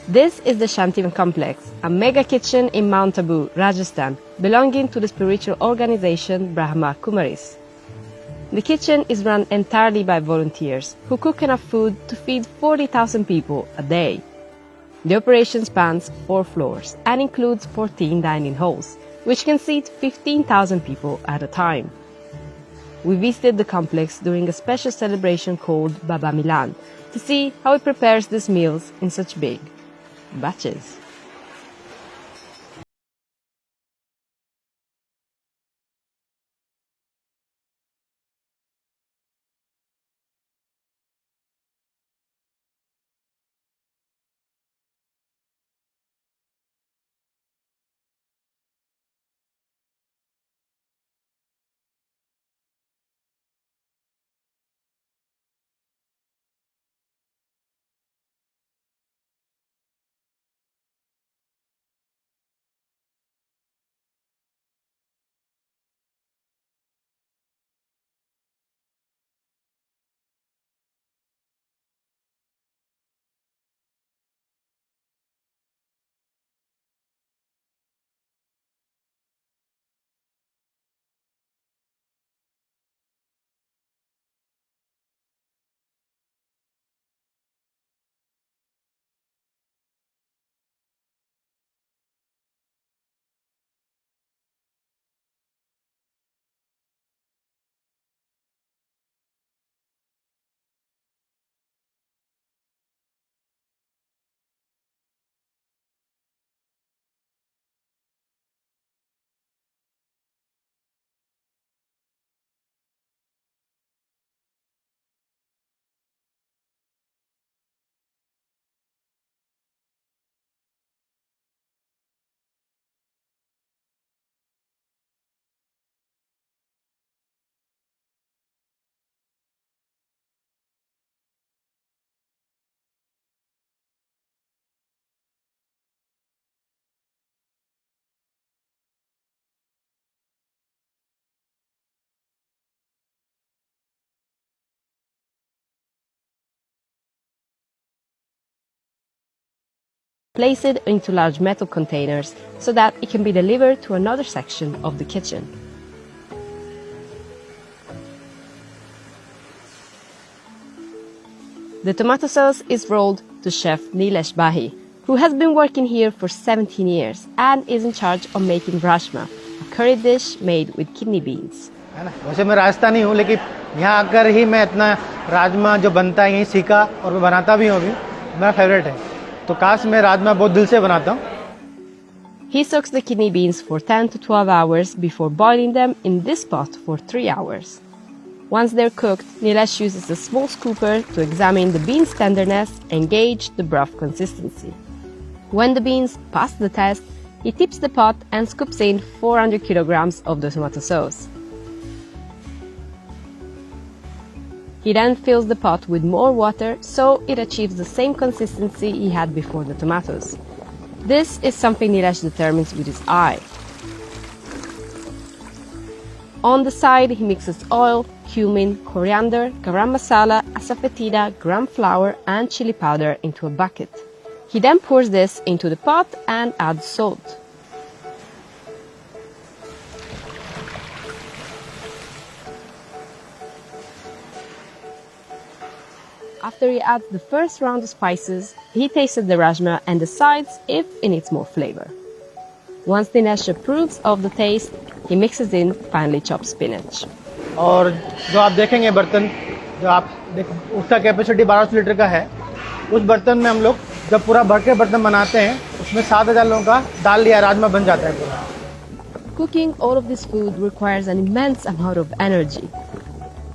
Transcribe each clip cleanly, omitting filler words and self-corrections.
This is the Shantivan Complex, a mega kitchen in Mount Abu, Rajasthan, belonging to the spiritual organization Brahma Kumaris. The kitchen is run entirely by volunteers who cook enough food to feed 40,000 people a day. The operation spans 4 floors and includes 14 dining halls, which can seat 15,000 people at a time. We visited the complex during a special celebration called Baba Milan to see how it prepares these meals in such big batches. Place it into large metal containers so that it can be delivered to another section of the kitchen. The tomato sauce is rolled to Chef Nilesh Bahi, who has been working here for 17 years and is in charge of making rajma, a curry dish made with kidney beans. वैसे मैं राजस्थानी हूँ, लेकिन यहाँ आकर ही मैं इतना राजमा जो बनता है यहीं सीखा और मैं बनाता भी हूँ अभी, मेरा फेवरेट है. तो काश मैं राजमा बहुत दिल से बनाता हूँ. He soaks the kidney beans for 10 to 12 hours before boiling them in this pot for 3 hours. Once they're cooked, Nilesh uses a small scooper to examine the beans' tenderness and gauge the broth consistency. When the beans pass the test, he tips the pot and scoops in 400 kilograms of the tomato sauce. He then fills the pot with more water so it achieves the same consistency he had before the tomatoes. This is something Nilesh determines with his eye. On the side, he mixes oil, cumin, coriander, garam masala, asafoetida, gram flour and chili powder into a bucket. He then pours this into the pot and adds salt. After he adds the first round of spices, he tastes the rajma and decides if it needs more flavor. Once Dinesh approves of the taste, he mixes in finely chopped spinach. और जो आप देखेंगे बर्तन, जो आप उसका capacity 1200 litre का है, उस बर्तन में हम लोग जब पूरा भर के बर्तन बनाते हैं, उसमें 7000 लोगों का दाल लिया राजमा बन जाता है पूरा. Cooking all of this food requires an immense amount of energy.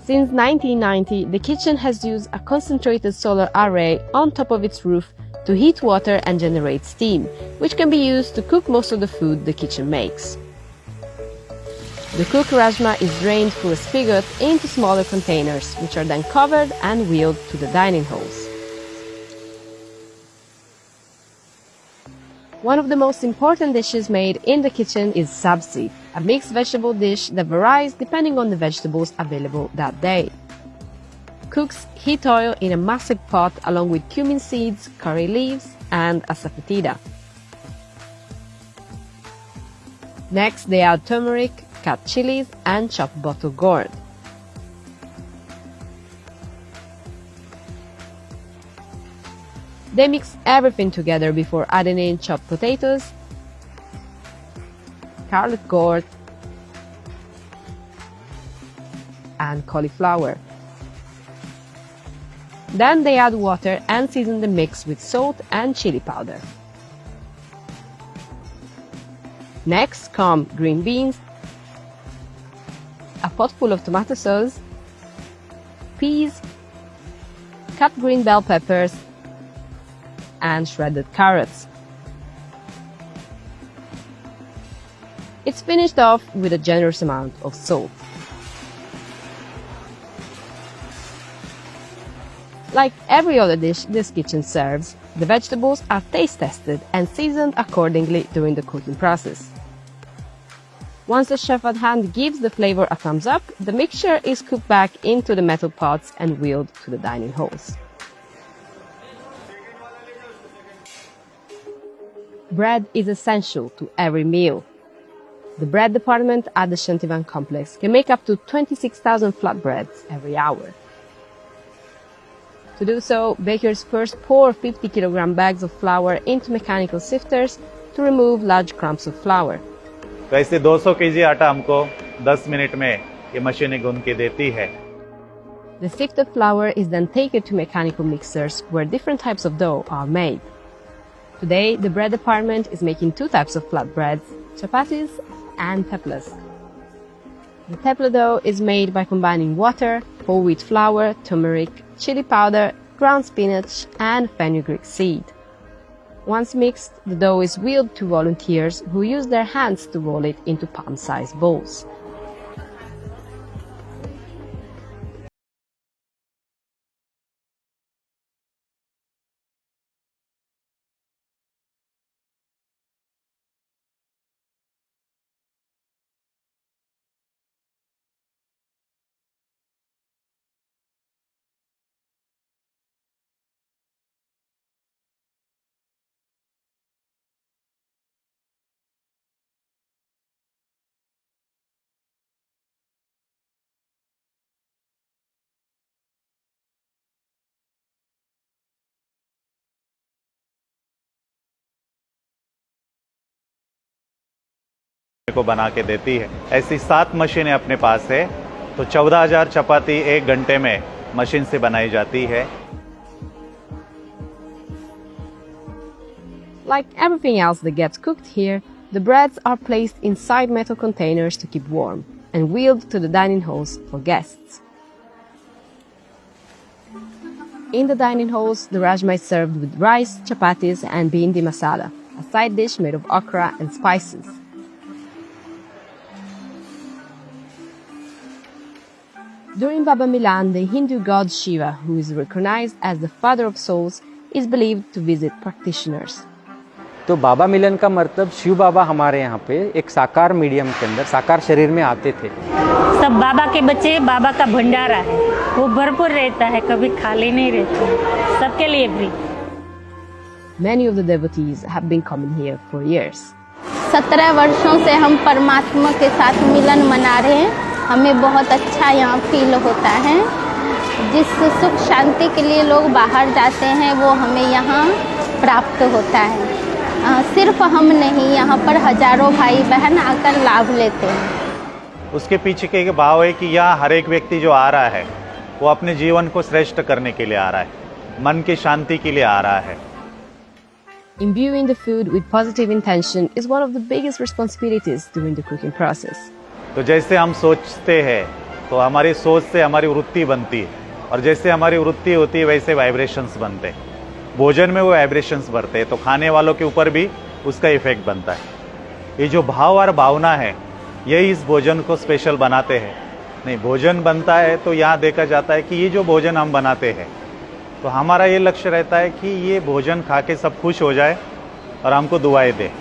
Since 1990, the kitchen has used a concentrated solar array on top of its roof to heat water and generate steam, which can be used to cook most of the food the kitchen makes. The cooked rajma is drained through a spigot into smaller containers, which are then covered and wheeled to the dining halls. One of the most important dishes made in the kitchen is sabzi, a mixed vegetable dish that varies depending on the vegetables available that day. cooks heat oil in a massive pot along with cumin seeds, curry leaves, and asafoetida. Next, they add turmeric, cut chilies, and chopped bottle gourd. They mix everything together before adding in chopped potatoes, garlic gourd, and cauliflower. Then they add water and season the mix with salt and chili powder. Next come green beans, a pot full of tomato sauce, peas, cut green bell peppers, and shredded carrots. It's finished off with a generous amount of salt. Like every other dish this kitchen serves, the vegetables are taste tested and seasoned accordingly during the cooking process. Once the chef at hand gives the flavor a thumbs up, the mixture is cooked back into the metal pots and wheeled to the dining halls. Bread is essential to every meal. The bread department at the Shantivan complex can make up to 26,000 flatbreads every hour. To do so, bakers first pour 50 kilogram bags of flour into mechanical sifters to remove large clumps of flour. तो ऐसे 200 KG आटा हमको 10 minute में ये मशीनें गूंद के देती है. The sifted flour is then taken to mechanical mixers where different types of dough are made. Today, the bread department is making two types of flatbreads, chapatis and teplas. The tepla dough is made by combining water, whole wheat flour, turmeric, chili powder, ground spinach, and fenugreek seed. Once mixed, the dough is wheeled to volunteers who use their hands to roll it into palm-sized balls. को बना के देती है. ऐसी 7 मशीनें अपने पास है, तो 14,000 चपाती 1 घंटे में मशीन से बनाई जाती है. Like everything else that gets cooked here, the breads are placed inside metal containers to keep warm and wheeled to the dining halls for guests. In the dining halls, the rajma is served with rice, chapatis, and bhindi masala, a side dish made of okra and spices. During Baba Milan, the Hindu god Shiva, who is recognized as the father of souls, is believed to visit practitioners. तो बाबा मिलन का मतलब शिव बाबा हमारे यहाँ पे एक साकार medium के अंदर साकार शरीर में आते थे. सब बाबा के बच्चे, बाबा का भंडारा है, वो भरपूर रहता है, कभी खाली नहीं रहता, सबके लिए free. Many of the devotees have been coming here for years. 17 वर्षों से हम परमात्मा के साथ मिलन मना रहे हैं. हमें बहुत अच्छा यहाँ फील होता है. जिस सुख शांति के लिए लोग बाहर जाते हैं वो हमें यहाँ प्राप्त होता है. सिर्फ हम नहीं, यहाँ पर हजारों भाई बहन आकर लाभ लेते हैं. उसके पीछे के एक भाव है कि यहाँ हर एक व्यक्ति जो आ रहा है वो अपने जीवन को श्रेष्ठ करने के लिए आ रहा है, मन की शांति के लिए आ रहा है. Imbuing the food with positive intention is one of the biggest responsibilities during the cooking process. तो जैसे हम सोचते हैं तो हमारी सोच से हमारी वृत्ति बनती है, और जैसे हमारी वृत्ति होती है वैसे वाइब्रेशंस बनते हैं. भोजन में वो वाइब्रेशंस बढ़ते हैं तो खाने वालों के ऊपर भी उसका इफेक्ट बनता है. ये जो भाव और भावना है यही इस भोजन को स्पेशल बनाते हैं. नहीं, भोजन बनता है तो यहाँ देखा जाता है कि ये जो भोजन हम बनाते हैं तो हमारा ये लक्ष्य रहता है कि ये भोजन खा के सब खुश हो जाए और हमको दुआएं दे.